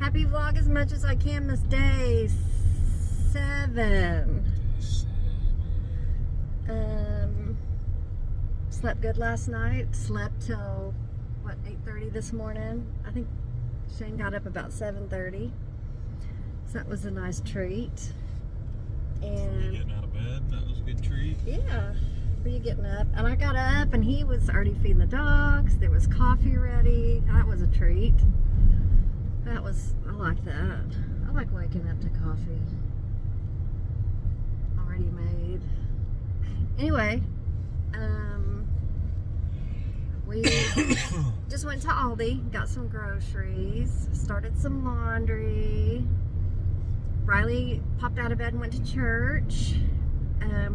Happy vlog as much as I can this day. 7. Slept good last night. Slept till, what, 8:30 this morning. I think Shane got up about 7:30. So that was a nice treat. And getting out of bed, that was a good treat. Yeah, for you getting up. And I got up and he was already feeding the dogs. There was coffee ready. That was a treat. I like that. I like waking up to coffee. Already made. Anyway, we just went to Aldi, got some groceries, started some laundry. Riley popped out of bed and went to church.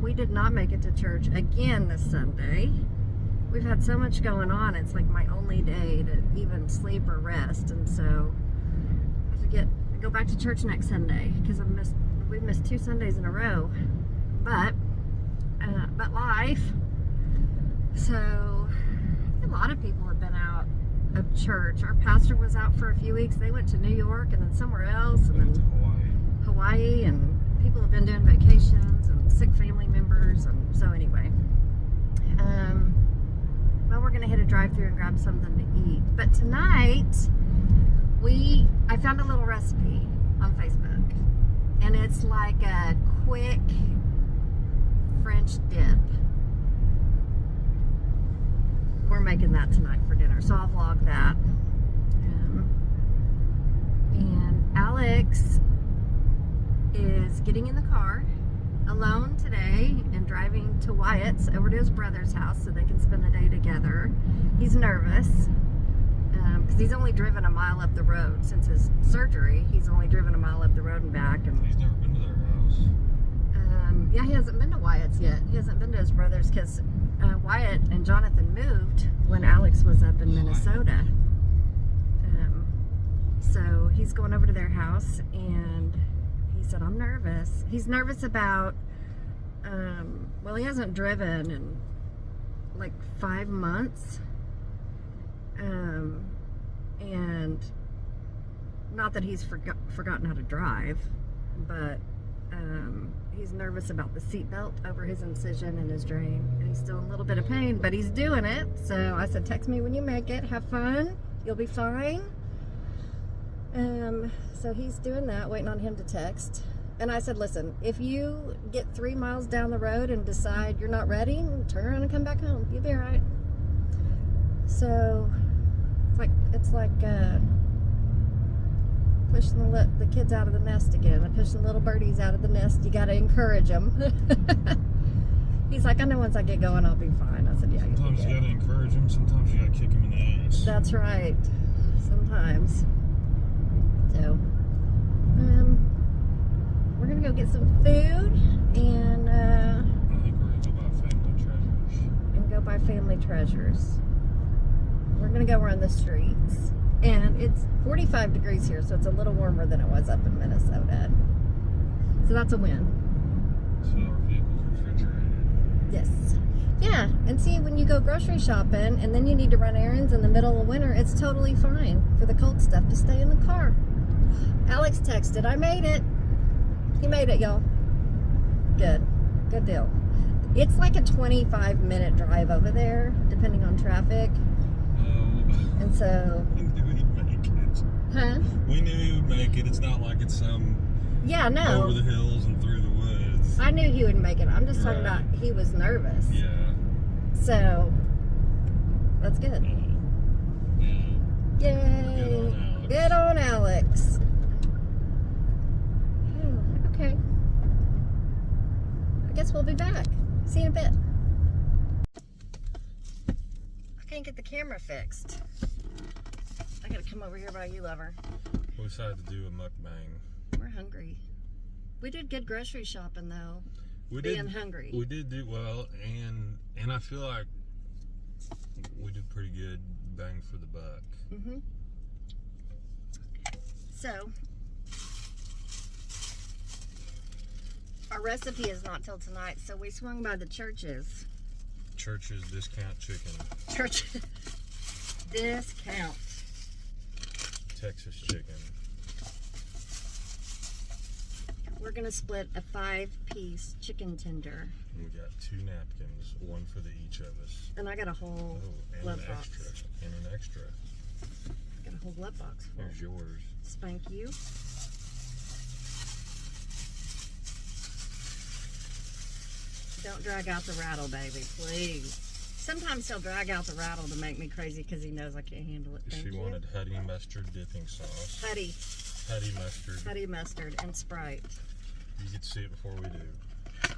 We did not make it to church again this Sunday. We've had so much going on. It's like my only day to even sleep or rest, and so I have to go back to church next Sunday because we missed 2 Sundays in a row. But life. So a lot of people have been out of church. Our pastor was out for a few weeks. They went to New York and then somewhere else, and then Hawaii, and people have been doing vacations and sick family members, and so anyway. Well, we're gonna hit a drive-thru and grab something to eat. But tonight, I found a little recipe on Facebook, and it's like a quick French dip. We're making that tonight for dinner, so I'll vlog that. And Alex is getting in the car alone today and driving to Wyatt's over to his brother's house so they can spend the day together. He's nervous because he's only driven a mile up the road since his surgery. He's only driven a mile up the road and back. And he's never been to their house. Yeah, he hasn't been to Wyatt's yet. He hasn't been to his brother's because Wyatt and Jonathan moved when Alex was up in Minnesota. So he's going over to their house, and he said, I'm nervous. He's nervous about, well, he hasn't driven in like 5 months. And not that he's forgotten how to drive, but he's nervous about the seatbelt over his incision and his drain. And he's still in a little bit of pain, but he's doing it. So I said, text me when you make it. Have fun. You'll be fine. So he's doing that, waiting on him to text. And I said, listen, if you get 3 miles down the road and decide you're not ready, turn around and come back home. You'll be all right. So it's like pushing the kids out of the nest again, and pushing little birdies out of the nest. You got to encourage them. He's like, I know once I get going, I'll be fine. I said, yeah. Sometimes you got to encourage them. Sometimes you got to kick them in the ass. That's right. Sometimes. So, we're gonna go get some food, and I think we're gonna go buy family treasures. And go buy family treasures. We're gonna go run the streets, and it's 45 degrees here, so it's a little warmer than it was up in Minnesota. So that's a win. So our vehicle's refrigerated. Yes. Yeah, and see, when you go grocery shopping and then you need to run errands in the middle of winter, it's totally fine for the cold stuff to stay in the car. Alex texted, I made it. He made it, y'all. Good. Good deal. It's like a 25-minute drive over there, depending on traffic. Oh. And so... We knew he'd make it. Huh? We knew he would make it. It's not like it's some... Yeah, no. Over the hills and through the woods. I knew he would make it. I'm just talking about he was nervous. Yeah. So, that's good. Yeah. Yay! Good on Alex. Oh, okay. I guess we'll be back. See you in a bit. I can't get the camera fixed. I gotta come over here by you, lover. We decided to do a mukbang. We're hungry. We did good grocery shopping though. Being hungry. We did do well, and I feel like we did pretty good bang for the buck. Mm-hmm. So, our recipe is not till tonight, so we swung by the Church's. Church's discount chicken. Church discount. Texas chicken. We're gonna split a 5-piece chicken tender. And we got 2 napkins, one for each of us. And I got a whole and glove an box. extra. And an extra. I got a whole glove box full. Here's yours. Spank you. Don't drag out the rattle, baby, please. Sometimes he'll drag out the rattle to make me crazy because he knows I can't handle it. Thank She you. wanted honey mustard dipping sauce. Honey Mustard. Honey mustard and Sprite. You can see it before we do.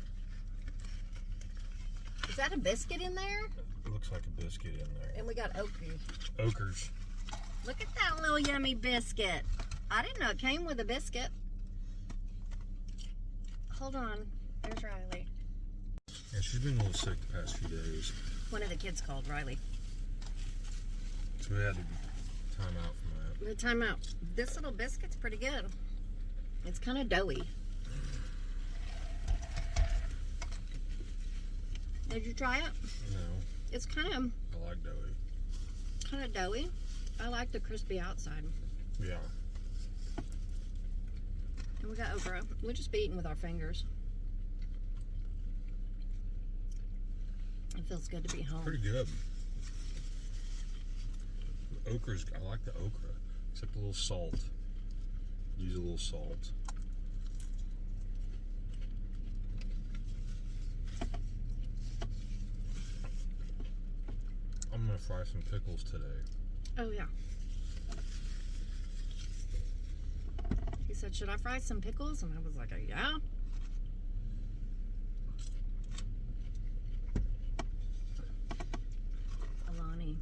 Is that a biscuit in there? It looks like a biscuit in there. And we got Oakley. Ochres. Look at that little yummy biscuit. I didn't know it came with a biscuit. Hold on. There's Riley. Yeah, she's been a little sick the past few days. One of the kids called Riley. So we had to time out from that. The time out. This little biscuit's pretty good. It's kind of doughy. Did you try it? No, It's kind I like doughy. of doughy. I like the crispy outside. Yeah. And we got okra. We'll just be eating with our fingers. It feels good to be home. Pretty good. The okra's, I like the okra, except a little salt. Use a little salt. I'm gonna fry some pickles today. Oh, yeah. He said, should I fry some pickles? And I was like, yeah. Alani.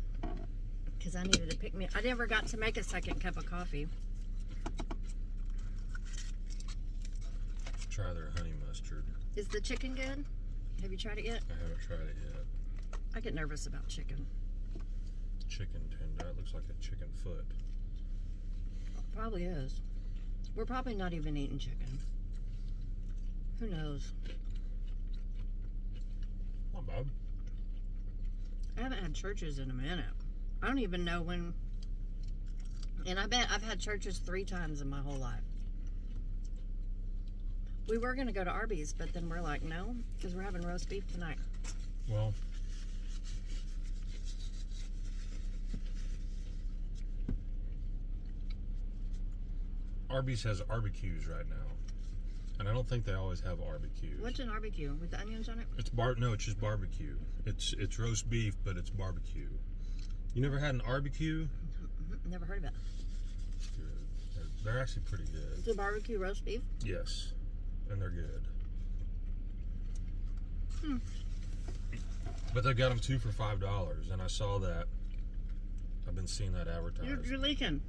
Because I needed to pick me. I never got to make a second cup of coffee. Try their honey mustard. Is the chicken good? Have you tried it yet? I haven't tried it yet. I get nervous about chicken. Chicken tender. It looks like a chicken foot. Probably is. We're probably not even eating chicken. Who knows? Not bad. I haven't had churches in a minute. I don't even know when. And I bet I've had churches 3 times in my whole life. We were going to go to Arby's, but then we're like, no, because we're having roast beef tonight. Well, Arby's has barbecues right now, and I don't think they always have barbecues. What's an barbecue? With the onions on it? No, it's just barbecue. It's roast beef, but it's barbecue. You never had an barbecue? Never heard of it. It's good. They're actually pretty good. It's a barbecue roast beef? Yes, and they're good. But they got them 2 for $5, and I saw that. I've been seeing that advertised. You're leaking.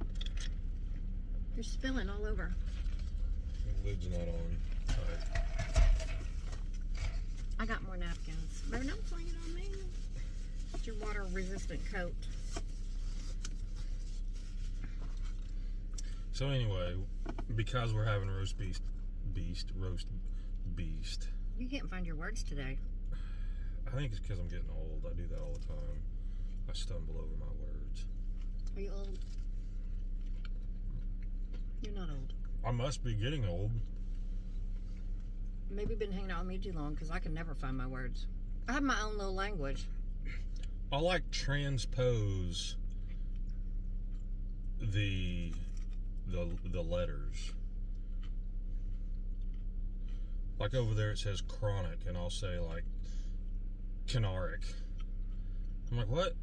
You're spilling all over. The lid's not on tight. I got more napkins. But don't fling it on me. It's your water-resistant coat. So anyway, because we're having roast beast. You can't find your words today. I think it's because I'm getting old. I do that all the time. I stumble over my words. Are you old? You're not old. I must be getting old. Maybe you've been hanging out with me too long because I can never find my words. I have my own little language. I like transpose the letters. Like over there it says chronic, and I'll say like canaric. I'm like, what?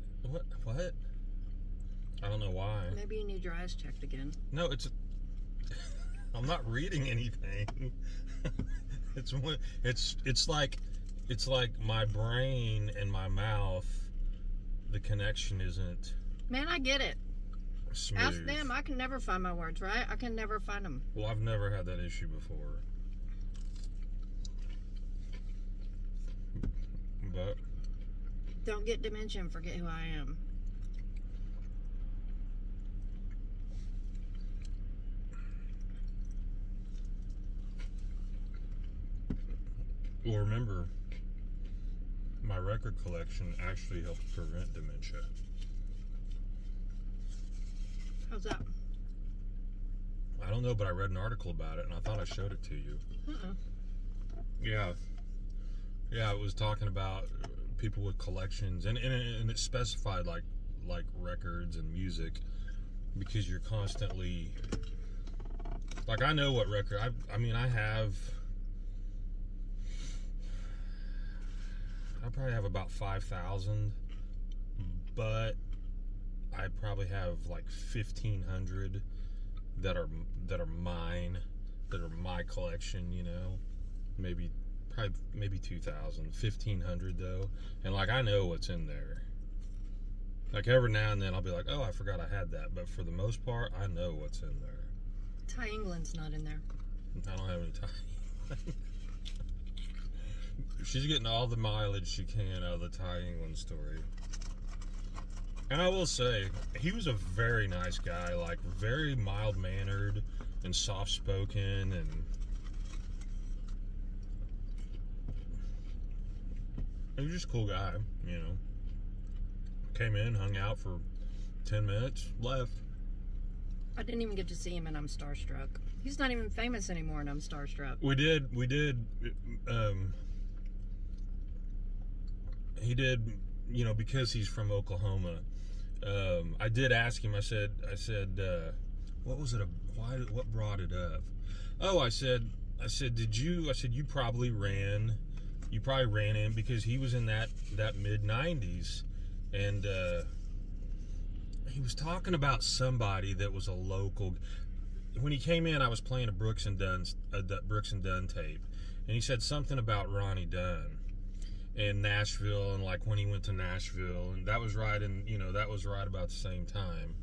I don't know why. Maybe you need your eyes checked again. No, I'm not reading anything. It's like my brain and my mouth. The connection isn't Man, I get it. smooth. Ask them. I can never find my words, right? I can never find them. Well, I've never had that issue before. But Don't get dementia and forget who I am. well, remember, my record collection actually helps prevent dementia. How's that? I don't know, but I read an article about it, and I thought I showed it to you. Yeah. Yeah, it was talking about people with collections, and it specified like records and music, because you're constantly, like, I know what record, I mean, I probably have about 5,000, but I probably have like 1,500 that are mine, that are my collection, you know. Maybe 2,000, 1,500 though, and like, I know what's in there. Like, every now and then I'll be like, oh, I forgot I had that, but for the most part, I know what's in there. Ty England's not in there. I don't have any Ty. She's getting all the mileage she can out of the Ty England story. And I will say, he was a very nice guy, like, very mild-mannered and soft-spoken, and he was just a cool guy, you know. Came in, hung out for 10 minutes, left. I didn't even get to see him, and I'm starstruck. He's not even famous anymore, and I'm starstruck. We did, he did, you know, because he's from Oklahoma. I did ask him, I said, what was it, what brought it up? Oh, I said, you probably ran in, because he was in that mid-90s, and he was talking about somebody that was a local. When he came in, I was playing a Brooks and Dunn tape, and he said something about Ronnie Dunn in Nashville, and like when he went to Nashville, and that was right about the same time.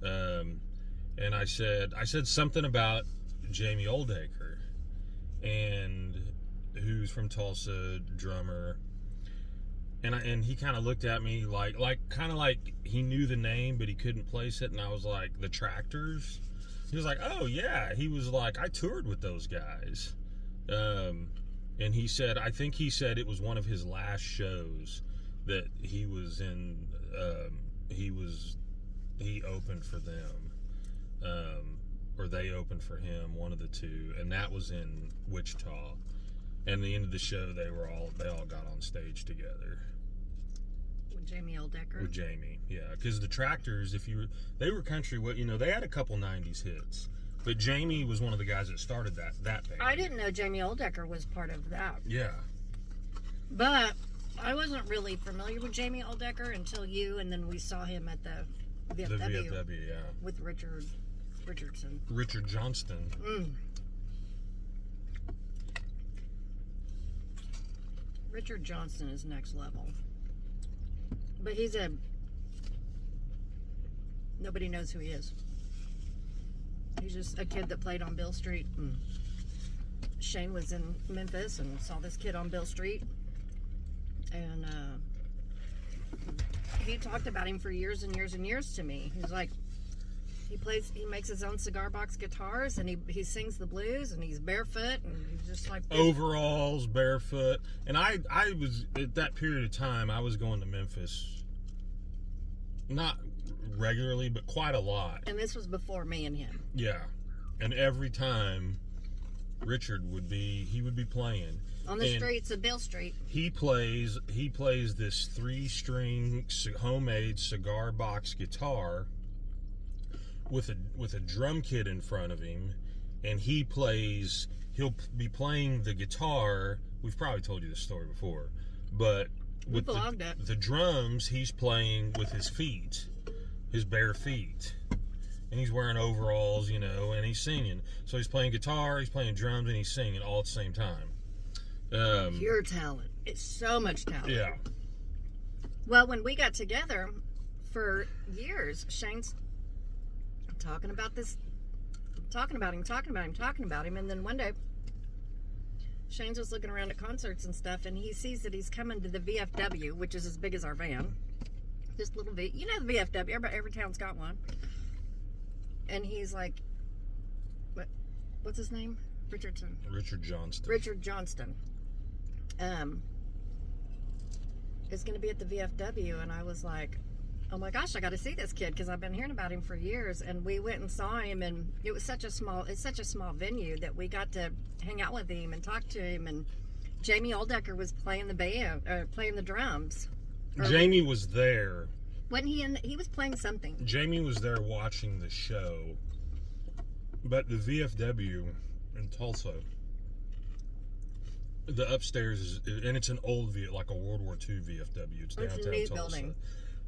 And I said something about Jamie Oldacre, and who's from Tulsa, drummer. And he kind of looked at me like he knew the name, but he couldn't place it. And I was like, the Tractors? He was like, oh yeah. He was like, I toured with those guys. And he said, I think he said it was one of his last shows that he was in. He opened for them, or they opened for him, one of the two, and that was in Wichita. And at the end of the show, they all got on stage together. With Jamie Oldacre? With Jamie, yeah. Because the Tractors, they were country, you know, they had a couple 90s hits. But Jamie was one of the guys that started that band. I didn't know Jamie Oldacre was part of that. Yeah. But I wasn't really familiar with Jamie Oldacre until you, and then we saw him at the VFW. The VFW, yeah. With Richardson. Richard Johnston. Richard Johnston is next level. But nobody knows who he is. He's just a kid that played on Bill Street. Shane was in Memphis and saw this kid on Bill Street. And he talked about him for years and years and years to me. He's like, he makes his own cigar box guitars, and he sings the blues, and he's barefoot, and he's just like this. Overalls, barefoot. And I was, at that period of time, I was going to Memphis, not regularly, but quite a lot. And this was before me and him. Yeah. And every time Richard would be playing on the streets of Bill Street. He plays this 3-string homemade cigar box guitar with a drum kit in front of him, and he'll be playing the guitar. We've probably told you this story before, but with the drums, he's playing with his feet, his bare feet, and he's wearing overalls, you know, and he's singing. So he's playing guitar, he's playing drums, and he's singing all at the same time. Pure talent. It's so much talent. Yeah. Well, when we got together for years, Shane's talking about him, and then one day Shane's just looking around at concerts and stuff, and he sees that he's coming to the VFW, which is as big as our van. This little V, you know, the VFW, every town's got one. And he's like, what's his name? Richard Johnston. Is going to be at the VFW, and I was like, oh my gosh, I got to see this kid because I've been hearing about him for years. And we went and saw him, and it's such a small venue that we got to hang out with him and talk to him. And Jamie Oldecker was playing the band, playing the drums. Jamie was there. When he was playing something. Jamie was there watching the show. But the VFW in Tulsa, the upstairs is, and it's an old like a World War II VFW. It's downtown It's a neat Tulsa. building.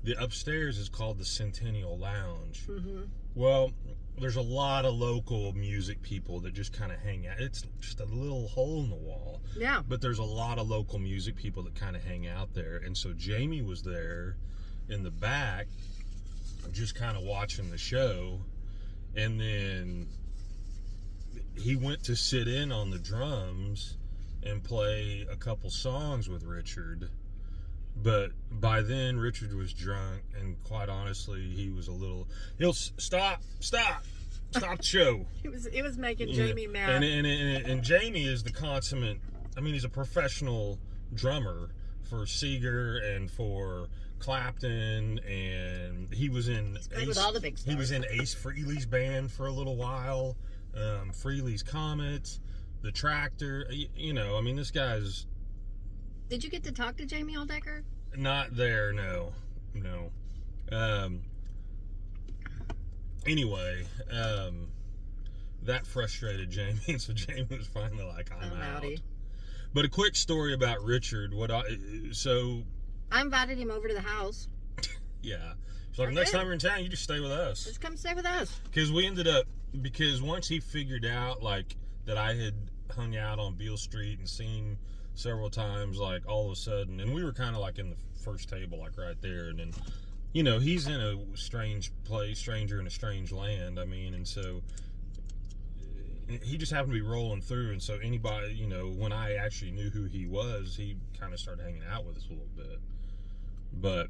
The upstairs is called the Centennial Lounge. Mm-hmm. Well, there's a lot of local music people that just kind of hang out. It's just a little hole in the wall. Yeah. But there's a lot of local music people that kind of hang out there. And so Jamie was there in the back, just kind of watching the show. And then he went to sit in on the drums and play a couple songs with Richard. But by then, Richard was drunk, and quite honestly, he was a little. He'll stop the show. It was making Jamie mad. And Jamie is the consummate. I mean, he's a professional drummer for Seeger and for Clapton, and he was in Ace, with all the big stars. He was in Ace Frehley's band for a little while. Frehley's Comet, the Tractor. You know, I mean, this guy's. Did you get to talk to Jamie Oldecker? Not there, no. Anyway, that frustrated Jamie, and so Jamie was finally like, I'm out. Howdy. But a quick story about Richard. I invited him over to the house. Yeah. So next time you're in town, you just stay with us. Just come stay with us. Because once he figured out, like, that I had hung out on Beale Street and seen several times, like, all of a sudden, and we were kind of like in the first table, like right there, and then, you know, he's in a strange place, stranger in a strange land, I mean, and so he just happened to be rolling through, and so anybody, you know, when I actually knew who he was, he kind of started hanging out with us a little bit. But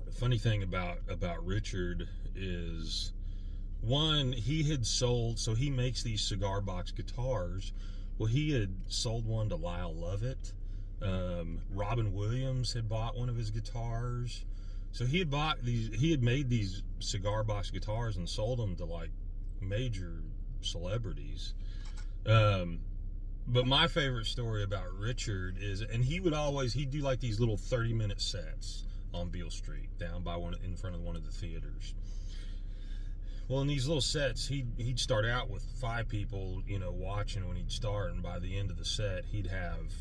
the funny thing about Richard is, one, he had sold, so he makes these cigar box guitars. Well, he had sold one to Lyle Lovett. Robin Williams had bought one of his guitars. So he had made these cigar box guitars and sold them to like major celebrities. But my favorite story about Richard is, and he'd do like these little 30-minute sets on Beale Street, down by in front of one of the theaters. Well, in these little sets, he'd start out with 5 people, you know, watching when he'd start, and by the end of the set, he'd have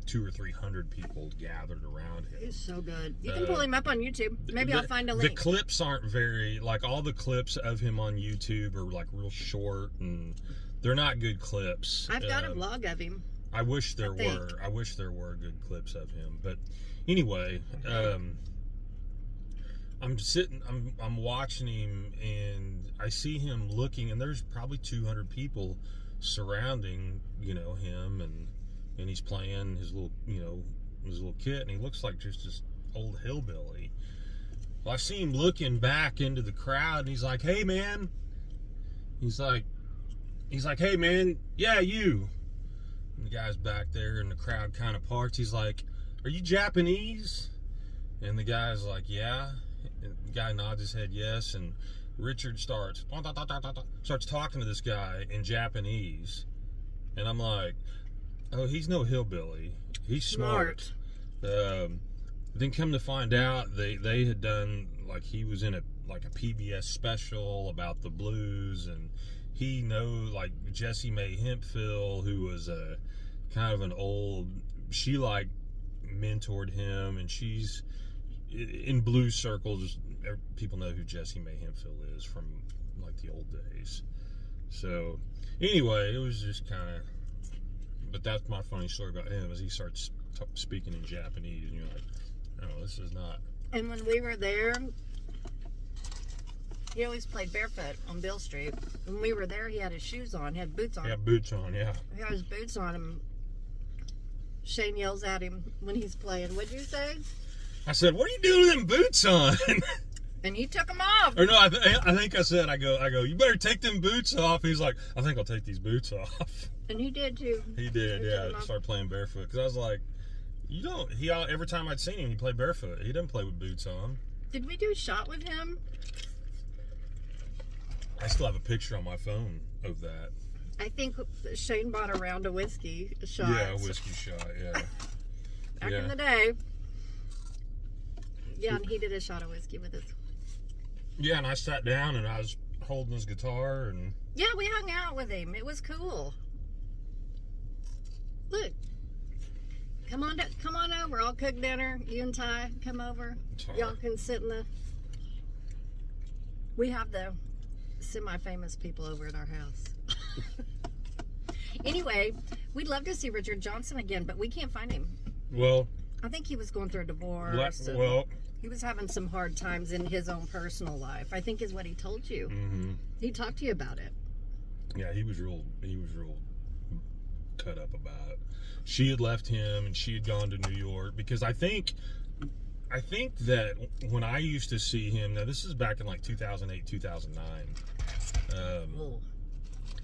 200 or 300 people gathered around him. He's so good. You can pull him up on YouTube. Maybe I'll find a link. The clips aren't very, like, all the clips of him on YouTube are like real short, and they're not good clips. I've got a vlog of him. I wish there were. I wish there were good clips of him. But anyway, I'm watching him, and I see him looking, and there's probably 200 people surrounding, you know, him, and he's playing his little, you know, his little kit, and he looks like just this old hillbilly. Well, I see him looking back into the crowd, and he's like, "Hey, man." He's like, "Hey, man, yeah, you." And the guy's back there, and the crowd kind of parts. He's like, "Are you Japanese?" And the guy's like, "Yeah." And the guy nods his head yes, and Richard starts talking to this guy in Japanese, and I'm like, oh, he's no hillbilly. He's smart. Then come to find out, they had done, like, he was in a PBS special about the blues, and he knows, like, Jessie Mae Hemphill, who was a kind of an old, she like mentored him, and she's in blues circles. People know who Jessie Mae Hemphill is from like the old days. So anyway, it was just kind of, but that's my funny story about him, is he starts speaking in Japanese, and you're like, oh, this is not. And when we were there, he always played barefoot on Beale Street. When we were there, he had his shoes on, had boots on. Yeah, boots on, yeah. He had his boots on, and Shane yells at him when he's playing. What'd you say? I said, what are you doing with them boots on? And he took them off. Or no, I think I said, I go, you better take them boots off. He's like, I think I'll take these boots off. And he did too. He did, yeah. Started playing barefoot. Because I was like, every time I'd seen him, he played barefoot. He didn't play with boots on. Did we do a shot with him? I still have a picture on my phone of that. I think Shane bought a round of whiskey shots. Yeah, a whiskey shot, yeah. Back in the day. Yeah, and he did a shot of whiskey with us. Yeah, and I sat down and I was holding his guitar and... Yeah, we hung out with him. It was cool. Look. Come on over. I'll cook dinner. You and Ty, come over. Y'all can sit in the... We have the semi-famous people over at our house. Anyway, we'd love to see Richard Johnson again, but we can't find him. Well... I think he was going through a divorce. Well... He was having some hard times in his own personal life, I think is what he told you. Mm-hmm. He talked to you about it. Yeah, he was real cut up about it. She had left him and she had gone to New York because I think that when I used to see him, now this is back in like 2008, 2009,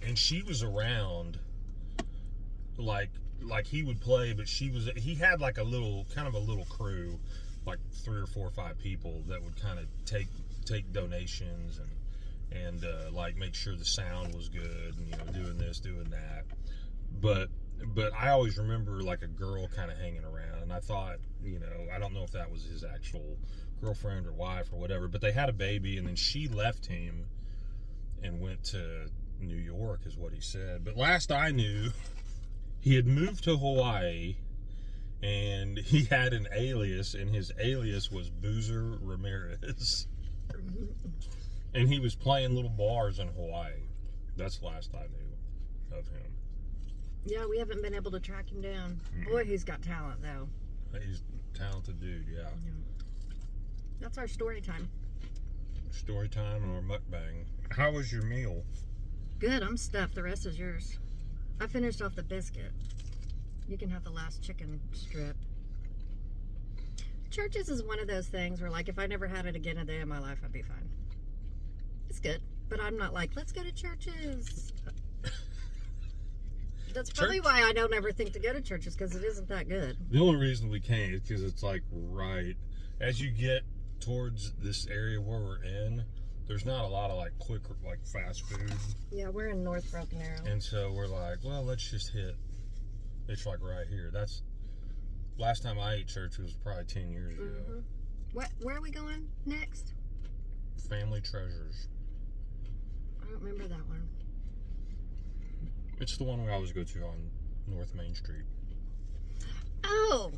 and she was around like he would play, but he had like a little crew, like 3 or 4 or 5 people that would kind of take donations and like make sure the sound was good and, you know, doing this, doing that. But I always remember like a girl kind of hanging around, and I thought, you know, I don't know if that was his actual girlfriend or wife or whatever, but they had a baby, and then she left him and went to New York is what he said. But last I knew, he had moved to Hawaii, and he had an alias, and his alias was Boozer Ramirez. And he was playing little bars in Hawaii. That's the last I knew of him. Yeah, we haven't been able to track him down. Boy, he's got talent, though. He's a talented dude, yeah. That's our story time. Story time or mukbang. How was your meal? Good, I'm stuffed. The rest is yours. I finished off the biscuit. You can have the last chicken strip. Churches is one of those things where, like, if I never had it again a day in my life, I'd be fine. It's good, but I'm not like, let's go to churches. That's probably why I don't ever think to go to churches, because it isn't that good. The only reason we can't is because it's like right as you get towards this area where we're in, there's not a lot of like quick, like fast food. Yeah, we're in North Broken Arrow. And so we're like, well, let's just hit. It's like right here. That's last time I ate church was probably 10 years ago. Where are we going next? Family Treasures. I don't remember that one. It's the one we always go to on North Main Street. Oh,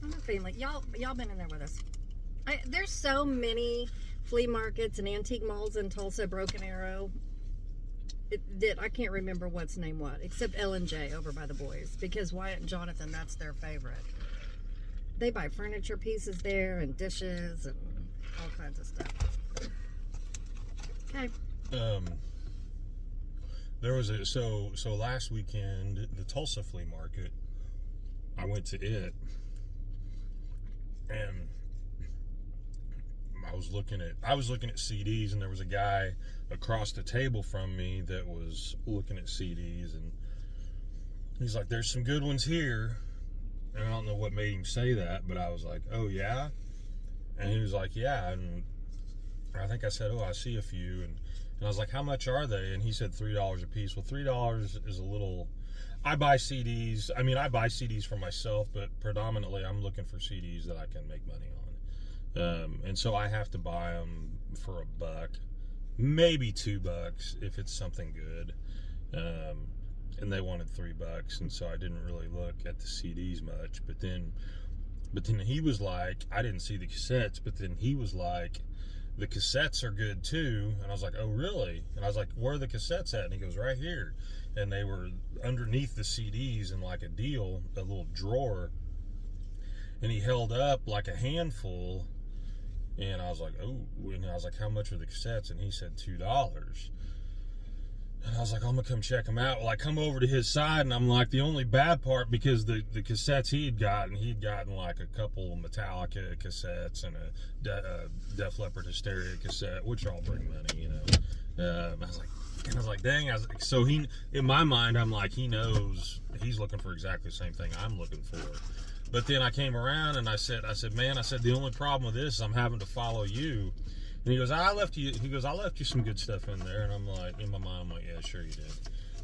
I'm a family. Y'all been in there with us. There's so many flea markets and antique malls in Tulsa, Broken Arrow. I can't remember what's named what, except L&J over by the boys, because Wyatt and Jonathan, that's their favorite. They buy furniture pieces there and dishes and all kinds of stuff. Okay. There was so last weekend, the Tulsa flea market, I went to it, and I was looking at CDs, and there was a guy across the table from me that was looking at CDs, and he's like, there's some good ones here. And I don't know what made him say that, but I was like, oh yeah? And he was like, yeah. And I think I said, oh, I see a few. And I was like, how much are they? And he said $3 a piece. Well, $3 is a little... I buy CDs. I mean, I buy CDs for myself, but predominantly I'm looking for CDs that I can make money on. And so I have to buy them for $1, maybe $2 if it's something good. And they wanted $3, and so I didn't really look at the CDs much. But then he was like, I didn't see the cassettes, but then he was like, the cassettes are good too. And I was like, oh really? And I was like, where are the cassettes at? And he goes, right here. And they were underneath the CDs in like a little drawer. And he held up like a handful. And I was like, oh. And I was like, how much are the cassettes? And he said $2. And I was like, I'm going to come check them out. Well, I come over to his side, and I'm like, the only bad part, because the cassettes he'd gotten like a couple Metallica cassettes and a Def Leppard Hysteria cassette, which all bring money, you know. I was like, dang. So he, in my mind, I'm like, he knows he's looking for exactly the same thing I'm looking for. But then I came around and I said, man, I said, the only problem with this is I'm having to follow you. And he goes, I left you some good stuff in there. And I'm like, in my mind, I'm like, yeah, sure you did.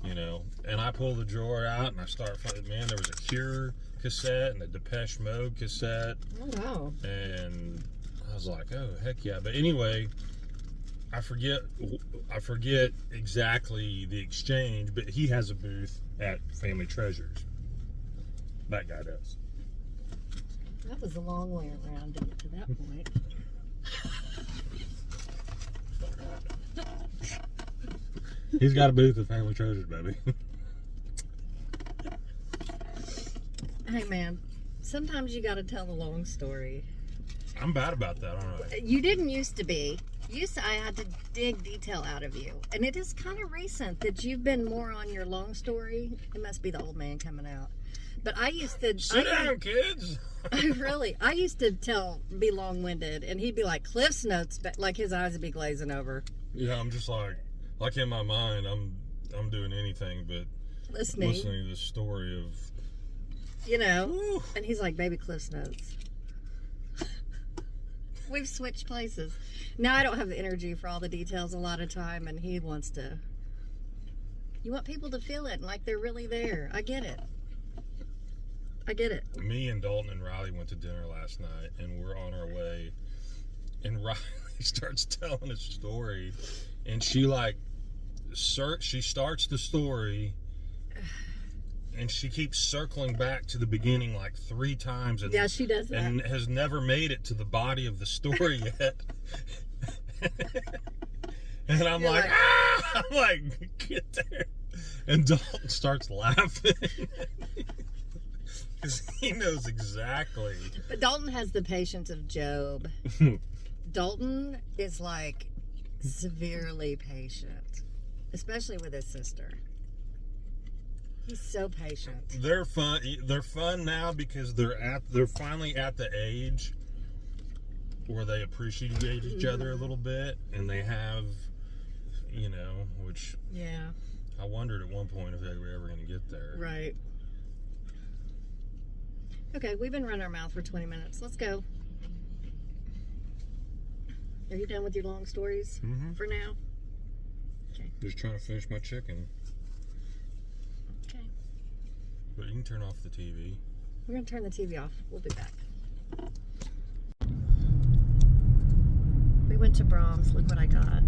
You know, and I pull the drawer out and I start finding, man, there was a Cure cassette and a Depeche Mode cassette. Oh, wow. And I was like, oh, heck yeah. But anyway, I forget exactly the exchange, but he has a booth at Family Treasures. That guy does. That was a long way around to get to that point. He's got a booth at Family Treasures, baby. Hey, man, sometimes you got to tell a long story. I'm bad about that, aren't I? You didn't used to be. I had to dig detail out of you. And it is kind of recent that you've been more on your long story. It must be the old man coming out. But I used to... Sit down, kids! I used to be long-winded, and he'd be like, Cliff's Notes, but like his eyes would be glazing over. Yeah, I'm just like in my mind, I'm doing anything but listening to the story of... You know, Woo. And he's like, baby, Cliff's Notes. We've switched places. Now I don't have the energy for all the details a lot of time, and he wants to... You want people to feel it, like they're really there. I get it. Me and Dalton and Riley went to dinner last night, and we're on our way, and Riley starts telling a story, and she starts the story, and she keeps circling back to the beginning like 3 times. And, yeah, she does that. And has never made it to the body of the story yet. And I'm like, I'm like, get there. And Dalton starts laughing. Because he knows exactly. But Dalton has the patience of Job. Dalton is like severely patient, especially with his sister. He's so patient. They're fun. They're fun now because they're finally at the age where they appreciate each other a little bit, and they have, you know, which yeah. I wondered at one point if they were ever going to get there. Right. Okay, we've been running our mouth for 20 minutes. Let's go. Are you done with your long stories for now? Okay. Just trying to finish my chicken. Okay. But you can turn off the TV. We're going to turn the TV off. We'll be back. We went to Brahms. Look what I got.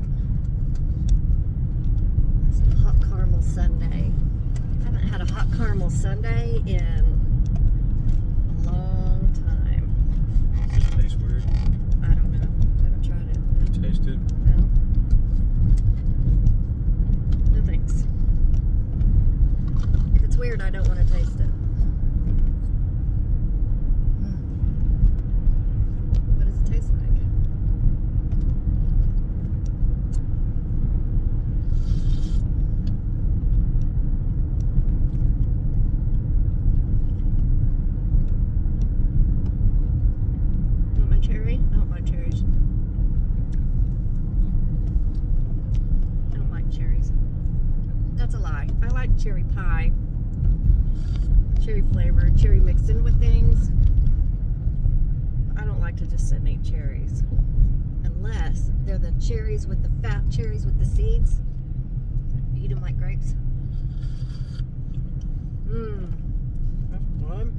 It's a hot caramel sundae. I haven't had a hot caramel sundae in a long time. Does it taste weird? I don't know. I haven't tried it. You taste it? No. No thanks. If it's weird, I don't want to taste it. What does it taste like? Want my cherry? I don't like cherries. I don't like cherries. That's a lie. I like cherry pie. Cherry flavor, cherry mixed in with things. I don't like to just sit and eat cherries. Unless they're the cherries with the fat cherries with the seeds. You eat them like grapes. That's good.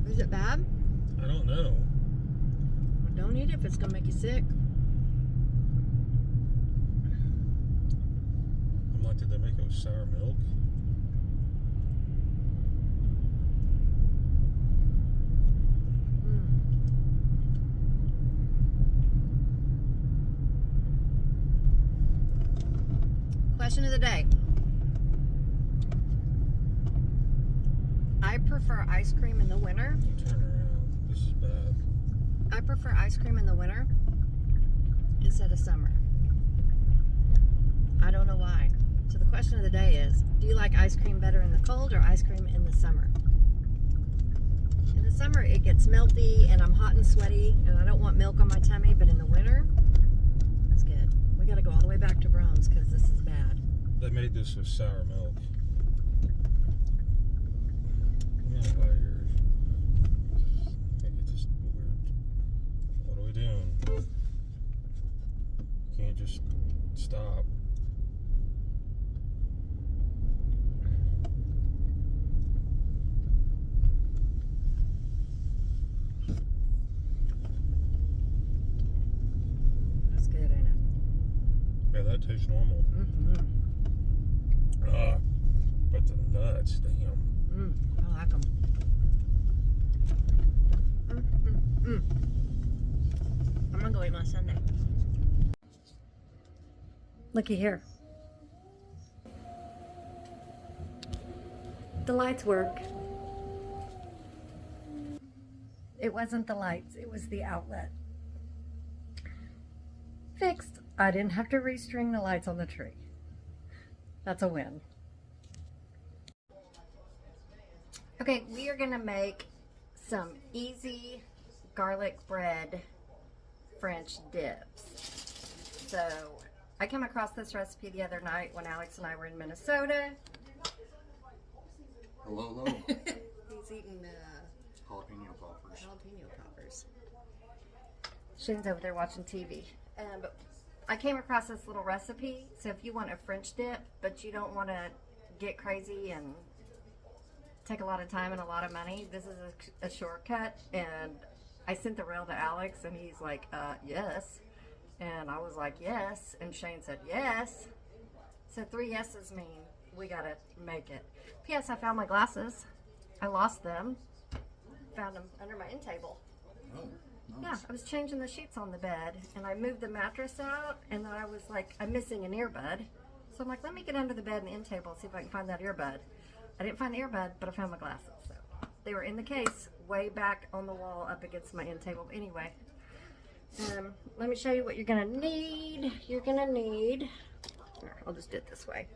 Is it bad? I don't know. Well, don't eat it if it's going to make you sick. I'm like, did they make it with sour milk? Question of the day. I prefer ice cream in the winter. Turn around. This is bad. I prefer ice cream in the winter instead of summer. I don't know why. So the question of the day is, do you like ice cream better in the cold or ice cream in the summer? In the summer it gets melty and I'm hot and sweaty and I don't want milk on my tummy, but in the winter, that's good. We gotta go all the way back to Brahms because this is bad. They made this with sour milk. campfires. Gotta get this weird. What are we doing? Can't just stop. That's good, ain't it? Yeah, that tastes normal. Mm-hmm. But the nuts, damn. I like them. I'm gonna go eat my sundae. Looky here. The lights work. It wasn't the lights, it was the outlet. Fixed. I didn't have to restring the lights on the tree. That's a win. Okay, we are gonna make some easy garlic bread French dips. So I came across this recipe the other night when Alex and I were in Minnesota. Hello. He's eating Jalapeno poppers. jalapeno poppers. Shane's over there watching TV. But I came across this little recipe. So if you want a French dip, but you don't want to get crazy and take a lot of time and a lot of money, this is a shortcut. And I sent the reel to Alex, and he's like, yes. And I was like, yes. And Shane said, yes. So 3 yeses mean we got to make it. P.S. I found my glasses. I lost them. Found them under my end table. Oh, Yeah, nice. I was changing the sheets on the bed, and I moved the mattress out, and then I was like, I'm missing an earbud. So I'm like, let me get under the bed and end table, see if I can find that earbud. I didn't find the earbud, but I found my glasses. So they were in the case, way back on the wall up against my end table. But anyway, let me show you what you're gonna need. You're gonna need, here, I'll just do it this way.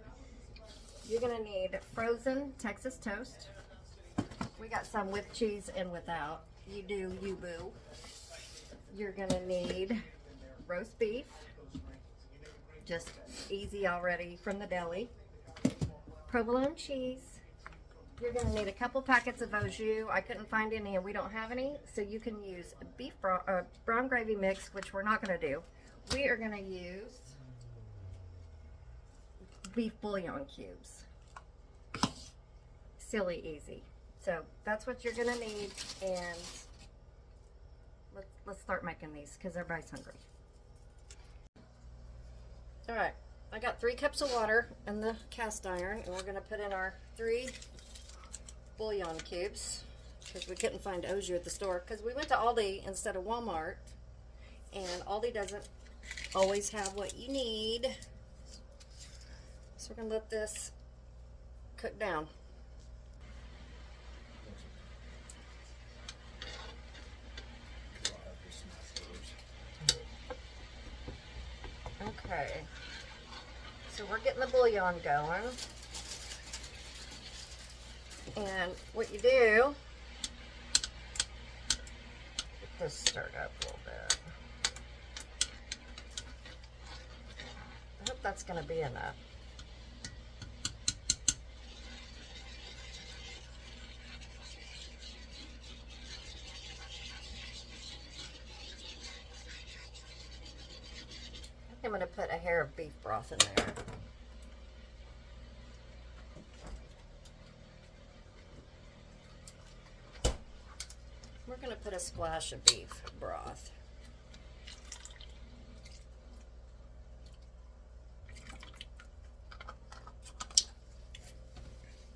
You're gonna need frozen Texas toast. We got some with cheese and without. You do, you boo. You're gonna need roast beef, just easy already from the deli. Provolone cheese. You're gonna need a couple packets of au jus. I couldn't find any, and we don't have any, so you can use beef brown gravy mix, which we're not gonna do. We are gonna use beef bouillon cubes. Silly easy. So that's what you're gonna need, and let's start making these because everybody's hungry. All right, I got 3 cups of water in the cast iron, and we're gonna put in our 3 bouillon cubes because we couldn't find au jus at the store because we went to Aldi instead of Walmart, and Aldi doesn't always have what you need. So we're gonna let this cook down. Okay, so we're getting the bouillon going, and what you do, get this stirred up a little bit. I hope that's going to be enough. I'm going to put a hair of beef broth in there. We're going to put a splash of beef broth.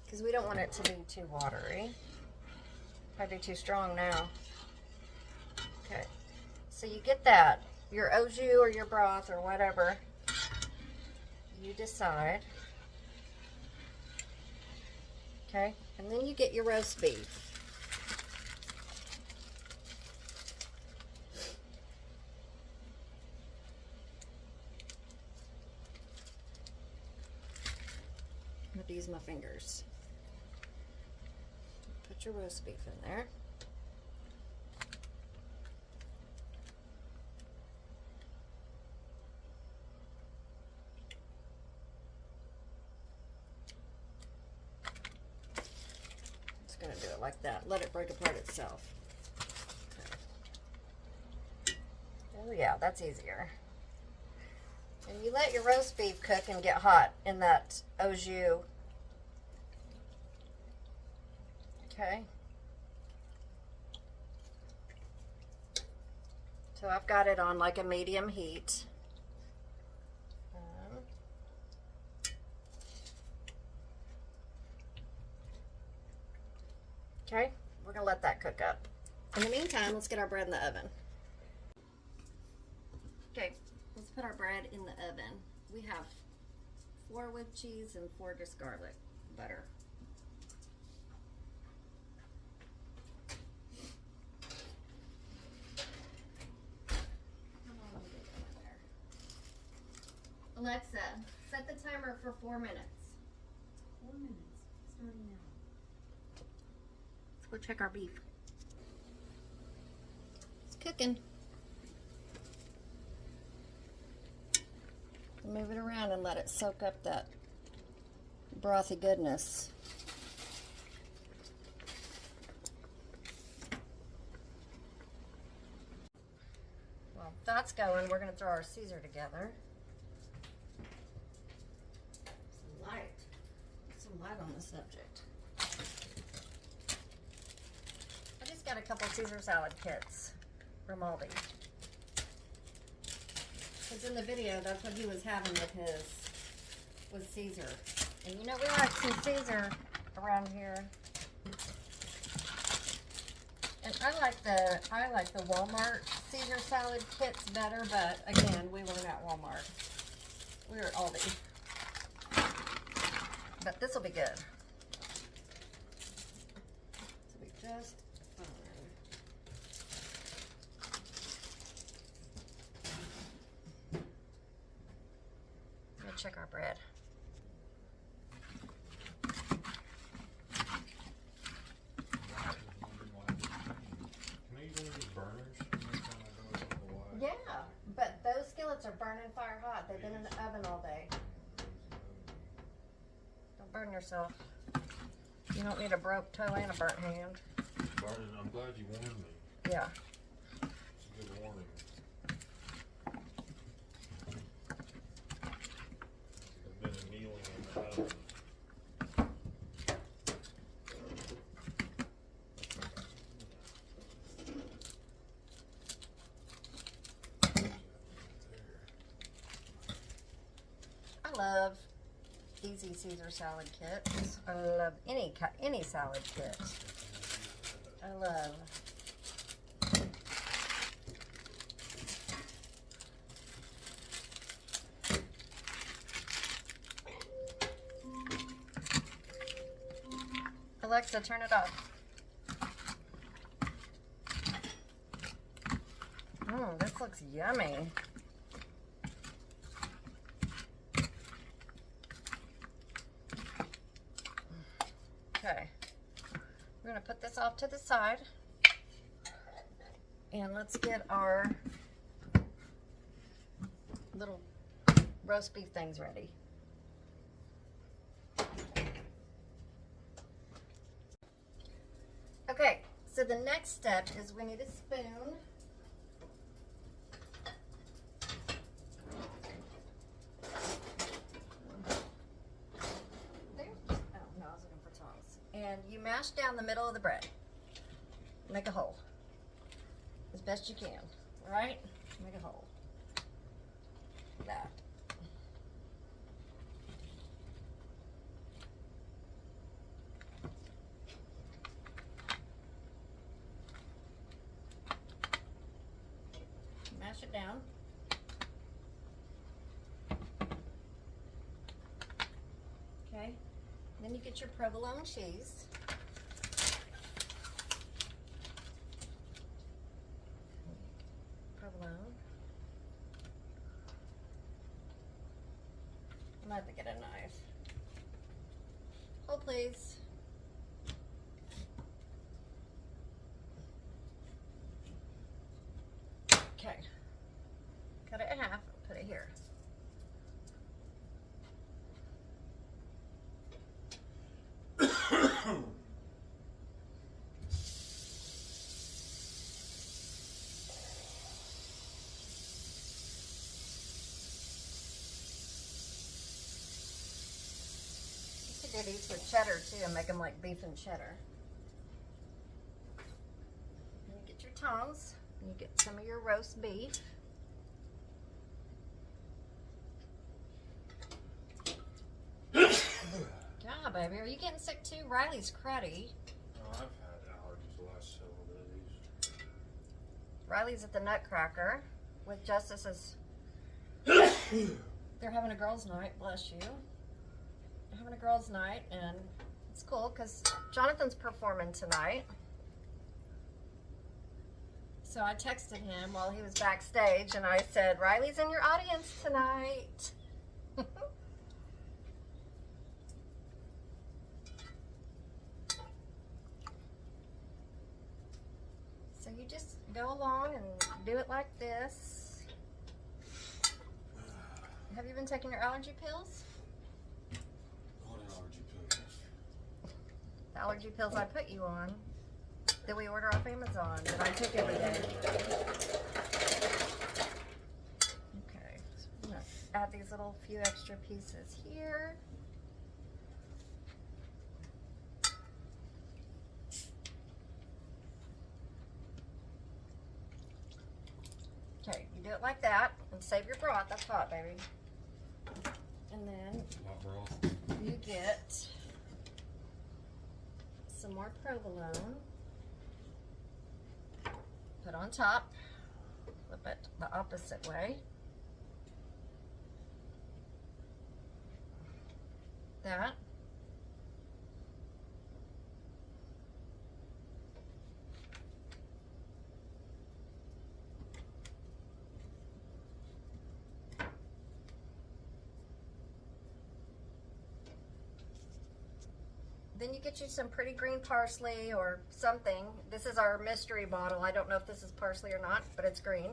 Because we don't want it to be too watery. Might be too strong now. Okay, so you get that. Your au jus or your broth or whatever, you decide. Okay, and then you get your roast beef. I'm going to use my fingers. Put your roast beef in there. Going to do it like that. Let it break apart itself. Okay. Oh yeah, that's easier. And you let your roast beef cook and get hot in that au jus. Okay. So I've got it on like a medium heat. Okay, we're gonna let that cook up. In the meantime, let's get our bread in the oven. Okay, let's put our bread in the oven. We have 4 with cheese and 4 just garlic butter. Alexa, set the timer for 4 minutes. 4 minutes, starting now. Let's go check our beef. It's cooking. Move it around and let it soak up that brothy goodness. Well, that's going. We're going to throw our Caesar together. Some light on the subject. I just got a couple Caesar salad kits from Aldi. Because in the video, that's what he was having with Caesar. And you know, we like some Caesar around here. And I like the Walmart Caesar salad kits better, but again, we weren't at Walmart. We were at Aldi. But this will be good. This will be just fine. Let me check our bread. Yeah, but those skillets are burning fire hot. They've been in the oven all day. Don't burn yourself. You don't need a broke toe and a burnt hand. Burning, I'm glad you warned me. Yeah. It's a good warning. I've been kneeling in the oven. I love easy Caesar salad kits. I love any salad kit. I love. Alexa, turn it off. This looks yummy. Okay, we're gonna put this off to the side, and let's get our little roast beef things ready. Okay, so the next step is we need a spoon. And you mash down the middle of the bread. Make a hole. As best you can. Alright? Make a hole. That. Mash it down. Okay. Then you get your provolone cheese. Provolone. I'm gonna have to get a knife. Hold please. Okay. Cut it in half and put it here. could do these with cheddar too and make them like beef and cheddar. And you get your tongs, and you get some of your roast beef. Yeah, baby. Are you getting sick too? Riley's cruddy. Oh, I've had allergies the last several days. Riley's at the Nutcracker with Justice's. They're having a girls' night. Bless you. They're having a girls' night, and it's cool because Jonathan's performing tonight. So I texted him while he was backstage, and I said, Riley's in your audience tonight. So you just go along and do it like this. Have you been taking your allergy pills? What allergy pills? The allergy pills I put you on that we order off Amazon that I take every day. Okay, so I'm gonna add these little few extra pieces here. Okay, you do it like that and save your broth. That's hot, baby. And then Hot broth. you get some more provolone. Put on top. Flip it the opposite way. That. Then you get you some pretty green parsley or something. This is our mystery bottle. I don't know if this is parsley or not, but it's green.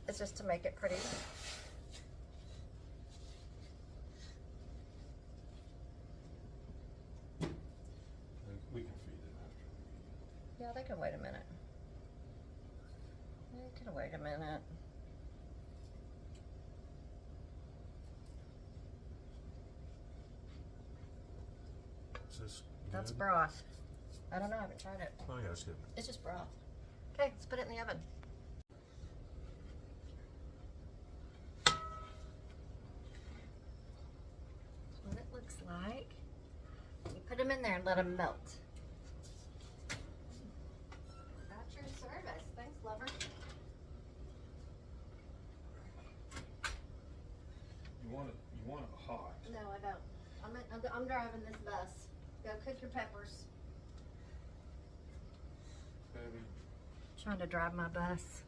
It's just to make it pretty. We can feed it after. Yeah, they can wait a minute. They can wait a minute. Is this That's good? broth. I don't know, I haven't tried it. Oh yeah, it's good. It's just broth. Okay, let's put it in the oven. That's what it looks like. You put them in there and let them melt. That's your service. Thanks, lover. You want it hot. No, I don't. I'm driving this bus. Go cook your peppers. Baby. Trying to drive my bus.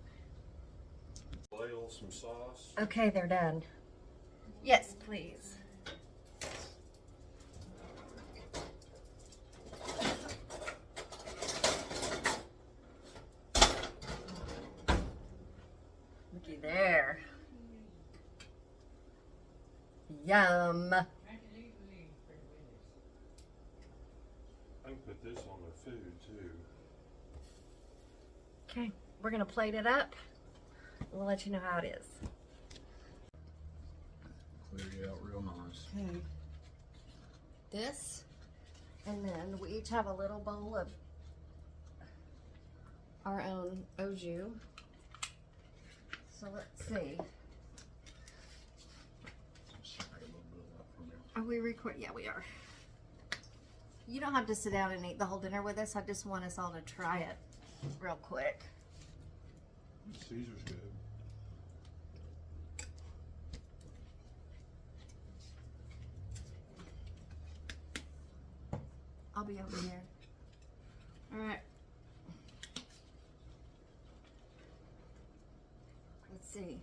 Ladle some sauce. Okay, they're done. Yes, please. Looky there. Yum. I can put this on their food too. Okay, we're gonna plate it up. We'll let you know how it is. Clear it out real nice. Okay. This, and then we each have a little bowl of our own au jus. So let's see. Spray a little bit of that from there. Are we recording? Yeah, we are. You don't have to sit down and eat the whole dinner with us. I just want us all to try it real quick. Caesar's good. I'll be over here. All right. Let's see.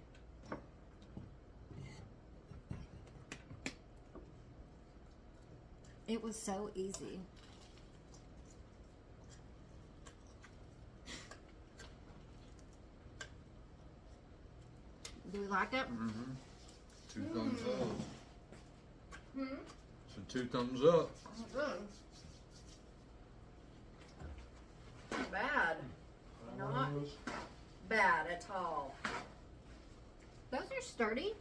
It was so easy. Do we like it? Mm-hmm. 2 thumbs up. Hmm? So 2 thumbs up. Good. Not bad. Not bad at all. Those are sturdy.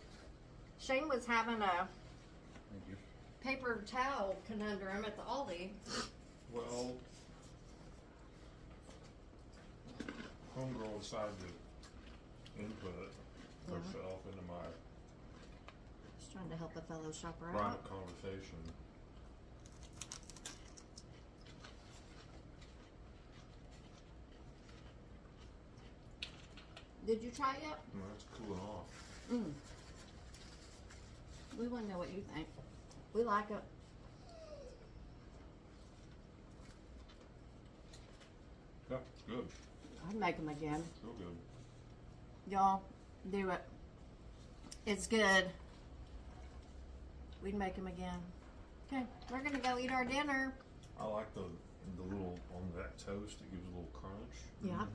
Shane was having a Thank you. paper towel conundrum at the Aldi. Well, homegirl decided to input herself into my Just trying to help a fellow shopper out. private conversation. Did you try it yet? And that's cooling off. Mm. We want to know what you think. We like it. Yeah, good. I'd make them again. Real good. Y'all, do it. It's good. We'd make them again. Okay, we're gonna go eat our dinner. I like the little on that toast. It gives a little crunch. Yeah.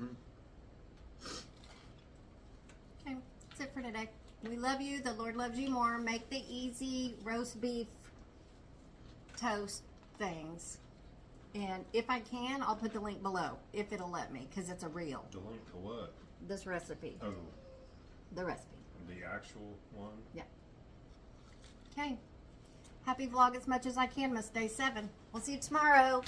Okay, that's it for today. We love you. The Lord loves you more. Make the easy roast beef toast things. And if I can, I'll put the link below, if it'll let me, because it's a reel. The link to what? This recipe. Oh, The recipe. the actual one? Okay. Happy vlog as much as I can, Miss Day 7. We'll see you tomorrow.